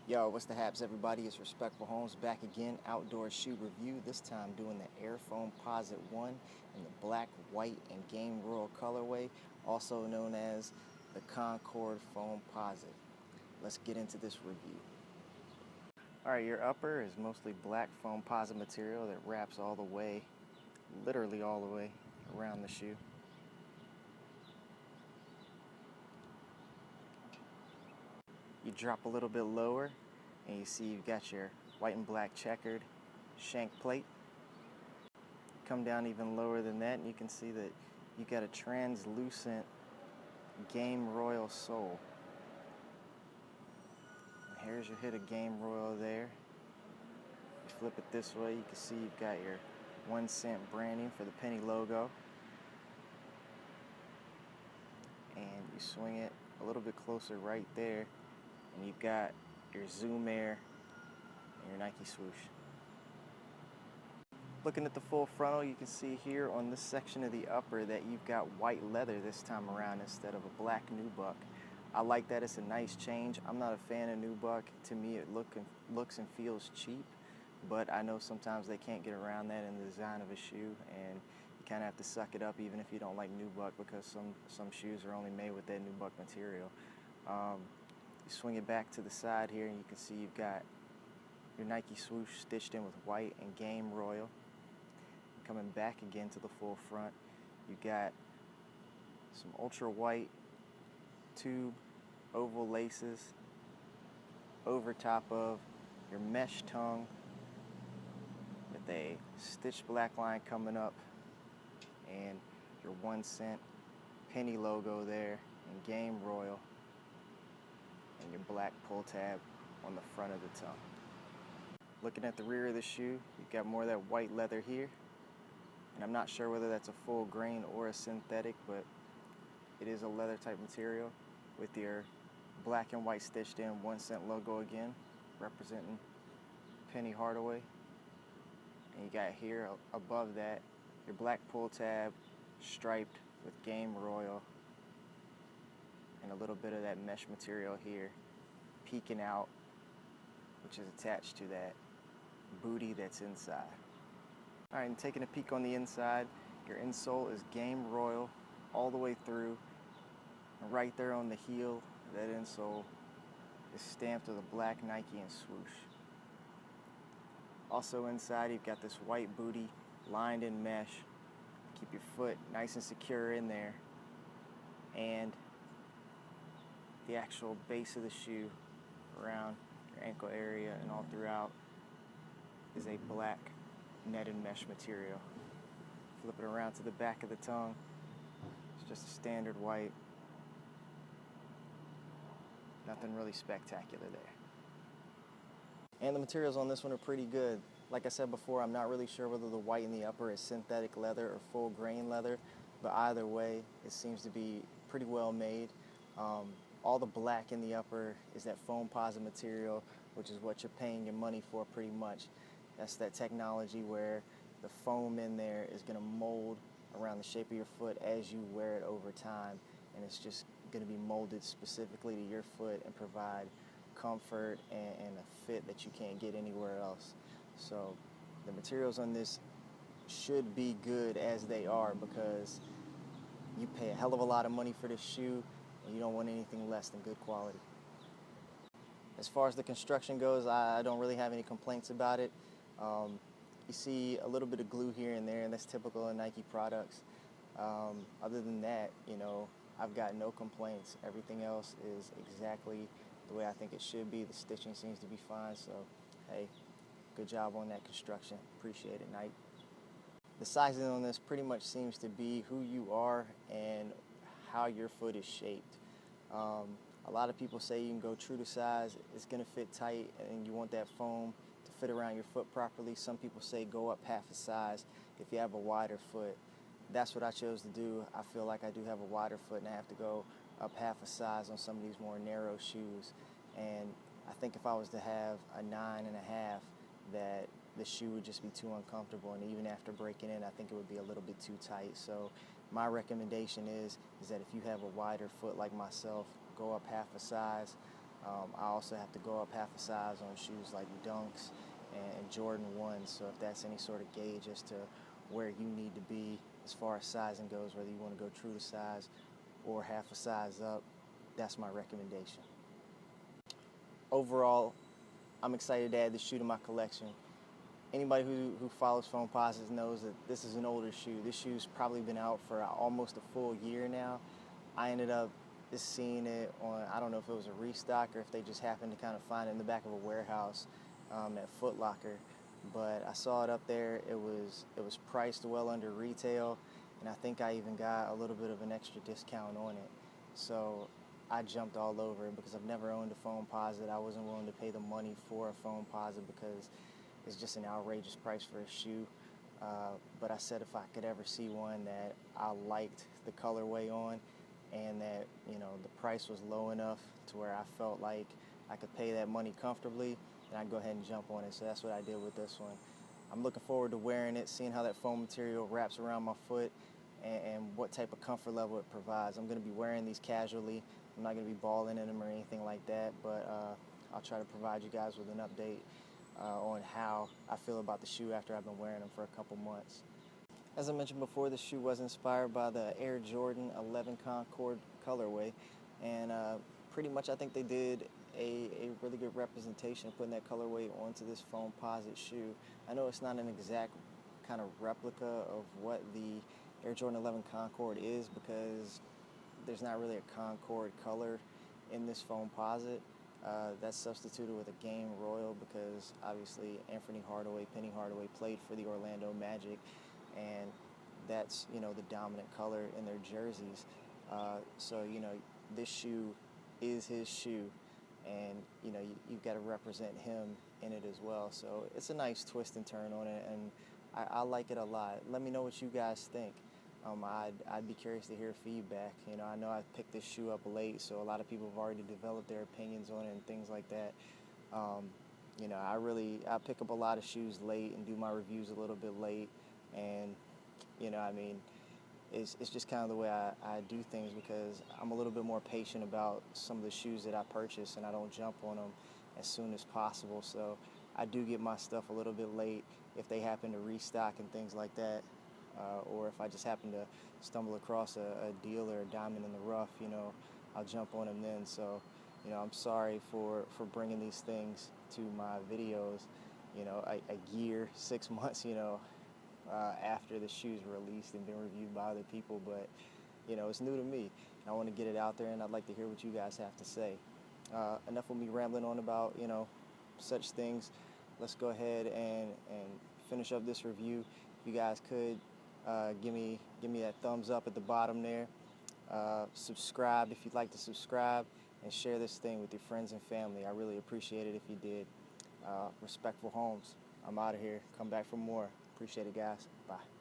Yo, what's the haps, everybody? It's Respectful Homes back again, outdoor shoe review. This time doing the Air Foamposite One in the black, white, and game royal colorway, also known as the Concord Foamposite. Let's get into this review. All right, your upper is mostly black foamposite material that wraps all the way, literally all the way around the shoe. You drop a little bit lower and you see you've got your white and black checkered shank plate. Come down even lower than that and you can see that you got a translucent game royal sole. And here's your hit of game royal there. You flip it this way, you can see you've got your 1 cent branding for the penny logo. And you swing it a little bit closer right there and you've got your Zoom Air and your Nike swoosh. Looking at the full frontal, you can see here on this section of the upper that you've got white leather this time around instead of a black nubuck. I like that. It's a nice change. I'm not a fan of nubuck. To me it looks and feels cheap, but I know sometimes they can't get around that in the design of a shoe, and you kind of have to suck it up even if you don't like nubuck, because some shoes are only made with that nubuck material. You swing it back to the side here and you can see you've got your Nike swoosh stitched in with white and game royal. Coming back again to the full front, you've got some ultra white tube oval laces over top of your mesh tongue with a stitched black line coming up and your 1 cent penny logo there and game royal, and your black pull tab on the front of the tongue. Looking at the rear of the shoe, you've got more of that white leather here, and I'm not sure whether that's a full grain or a synthetic, but it is a leather type material with your black and white stitched in 1 cent logo again, representing Penny Hardaway. And you got here above that your black pull tab striped with game royal and a little bit of that mesh material here peeking out, which is attached to that booty that's inside. All right, and taking a peek on the inside, your insole is game royal all the way through, and right there on the heel, that insole is stamped with a black Nike and swoosh. Also inside, you've got this white booty lined in mesh. Keep your foot nice and secure in there, and the actual base of the shoe around your ankle area and all throughout is a black netted mesh material. Flip it around to the back of the tongue, it's just a standard white. Nothing really spectacular there. And the materials on this one are pretty good. Like I said before, I'm not really sure whether the white in the upper is synthetic leather or full grain leather, but either way, it seems to be pretty well made. All the black in the upper is that foamposite material, which is what you're paying your money for pretty much. That's that technology where the foam in there is going to mold around the shape of your foot as you wear it over time, and it's just going to be molded specifically to your foot and provide comfort and a fit that you can't get anywhere else. So the materials on this should be good as they are, because you pay a hell of a lot of money for this shoe and you don't want anything less than good quality. As far as the construction goes, I don't really have any complaints about it. You see a little bit of glue here and there, and that's typical of Nike products. Other than that, I've got no complaints. Everything else is exactly the way I think it should be. The stitching seems to be fine, so hey, good job on that construction. Appreciate it, Nike. The sizing on this pretty much seems to be who you are and how your foot is shaped. A lot of people say you can go true to size, it's going to fit tight, and you want that foam to fit around your foot properly. Some people say go up half a size if you have a wider foot. That's what I chose to do. I feel like I do have a wider foot and I have to go up half a size on some of these more narrow shoes. And I think if I was to have a 9.5, that the shoe would just be too uncomfortable, and even after breaking in, I think it would be a little bit too tight. So my recommendation is that if you have a wider foot like myself, go up half a size. I also have to go up half a size on shoes like Dunks and Jordan 1s, so if that's any sort of gauge as to where you need to be as far as sizing goes, whether you want to go true to size or half a size up, that's my recommendation. Overall, I'm excited to add this shoe to my collection. Anybody who follows Foamposites knows that this is an older shoe. This shoe's probably been out for almost a full year now. I ended up just seeing it on, I don't know if it was a restock or if they just happened to kind of find it in the back of a warehouse at Foot Locker. But I saw it up there. It was priced well under retail, and I think I even got a little bit of an extra discount on it. So I jumped all over it because I've never owned a Foamposite. I wasn't willing to pay the money for a Foamposite because it's just an outrageous price for a shoe. But I said if I could ever see one that I liked the colorway on, and that, you know, the price was low enough to where I felt like I could pay that money comfortably, then I'd go ahead and jump on it. So that's what I did with this one. I'm looking forward to wearing it, seeing how that foam material wraps around my foot, and what type of comfort level it provides. I'm going to be wearing these casually. I'm not going to be balling in them or anything like that, but I'll try to provide you guys with an update on how I feel about the shoe after I've been wearing them for a couple months. As I mentioned before, this shoe was inspired by the Air Jordan 11 Concord colorway, and pretty much I think they did a really good representation of putting that colorway onto this Foamposite shoe. I know it's not an exact kind of replica of what the Air Jordan 11 Concord is, because there's not really a Concord color in this Foamposite. That's substituted with a Game Royal because obviously Anthony Hardaway, Penny Hardaway played for the Orlando Magic, and that's, you know, the dominant color in their jerseys. So, you know, this shoe is his shoe, and, you know, you've got to represent him in it as well. So it's a nice twist and turn on it, and I like it a lot. Let me know what you guys think. I'd be curious to hear feedback. You know, I know I picked this shoe up late, so a lot of people have already developed their opinions on it and things like that. You know, I pick up a lot of shoes late and do my reviews a little bit late, and, you know, I mean, it's just kind of the way I do things, because I'm a little bit more patient about some of the shoes that I purchase, and I don't jump on them as soon as possible. So I do get my stuff a little bit late if they happen to restock and things like that, or if I just happen to stumble across a deal or a diamond in the rough, you know, I'll jump on them then. So, you know, I'm sorry for bringing these things to my videos, you know, a year, 6 months, you know, after the shoe's released and been reviewed by other people. But, you know, it's new to me. I want to get it out there, and I'd like to hear what you guys have to say. Enough of me rambling on about, you know, such things. Let's go ahead and finish up this review. If you guys could give me that thumbs up at the bottom there. Subscribe if you'd like to subscribe, and share this thing with your friends and family. I really appreciate it if you did. Respectful Homes. I'm out of here. Come back for more. Appreciate it, guys. Bye.